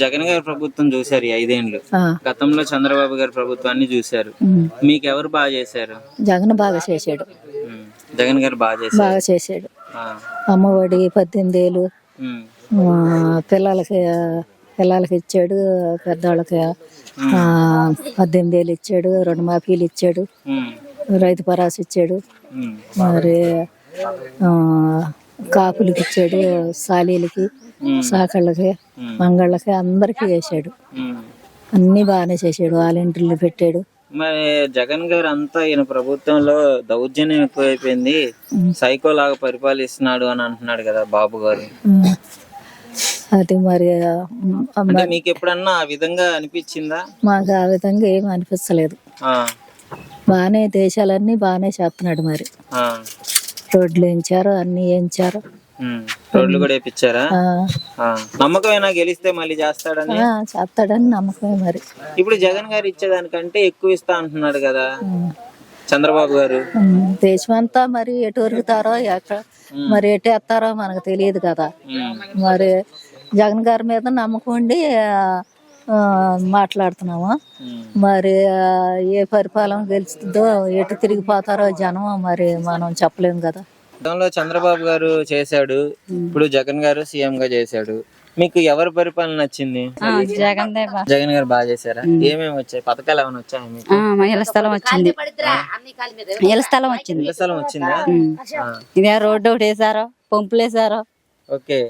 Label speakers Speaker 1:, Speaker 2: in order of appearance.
Speaker 1: జగన్ గారి ప్రభుత్వం చూశారు ఈ 5 ఏళ్ళు. గతంలో చంద్రబాబు గారి ప్రభుత్వాన్ని చూశారు. మీకు ఎవరు బాగా చేశారు?
Speaker 2: జగన్ బాగా చేశాడు.
Speaker 1: జగన్ గారు బాగా
Speaker 2: చేశాడు. అమ్మఒడి 18 ఏళ్ళు పిల్లలకి ఇచ్చాడు. పెద్దవాళ్ళకి 18 ఏళ్ళు ఇచ్చాడు. రుణమాఫీలు ఇచ్చాడు. రైతు భరోసా ఇచ్చాడు. మరి కాపులకి ఇచ్చాడు. సాలీలకి, సాకళ్ళకి, మంగళ్ళకి అందరికి చేశాడు. అన్ని బాగానే చేశాడు. వాలంటీర్లు పెట్టాడు.
Speaker 1: మరి జగన్ గారు అంతా ఈయన ప్రభుత్వంలో దౌర్జన్యం ఎక్కువైపోయింది, సైకో లాగా పరిపాలిస్తున్నాడు అని అంటున్నాడు కదా బాబు గారు.
Speaker 2: అది మరి
Speaker 1: మీకు ఎప్పుడన్నా ఆ విధంగా అనిపించిందా?
Speaker 2: మాకు ఆ విధంగా ఏమి అనిపించలేదు. బాగానే దేశాలన్నీ బాగానే చేస్తున్నాడు. మరి రోడ్లు వేయించారు, అన్ని వేయించారు.
Speaker 1: రోడ్లు కూడా వేయించారా? నమ్మకమేనా గెలిస్తే మళ్ళీ చేస్తాడని?
Speaker 2: చేస్తాడని నమ్మకమే. మరి
Speaker 1: ఇప్పుడు జగన్ గారు ఇచ్చేదానికంటే ఎక్కువ ఇస్తా అంటున్నాడు కదా చంద్రబాబు గారు.
Speaker 2: దేశమంతా మరి ఎటు వరుగుతారో మరి ఎటు వేస్తారో మనకు తెలియదు కదా. మరి జగన్ గారి మీద నమ్మకం ఉండి మాట్లాడుతున్నాము. మరి ఏ పరిపాలన గెలుస్తుందో, ఎటు తిరిగిపోతారో జనం మరి మనం చెప్పలేము కదా.
Speaker 1: గతంలో చంద్రబాబు గారు చేశాడు, ఇప్పుడు జగన్ గారు సీఎం గా చేశాడు. మీకు ఎవరి పరిపాలన నచ్చింది? జగన్ గారు బాగా చేశారా? ఏమేమి వచ్చాయి పథకాలు? ఏమైనా వచ్చాయి మీకు?
Speaker 3: ఇళ్ల స్థలం వచ్చింది. ఇళ్ల స్థలం వచ్చింది.
Speaker 1: ఇళ్ల స్థలం వచ్చిందా?
Speaker 3: ఇదే రోడ్డు ఒకటి వేసారు, పంపులు వేసారు.
Speaker 1: ఓకే.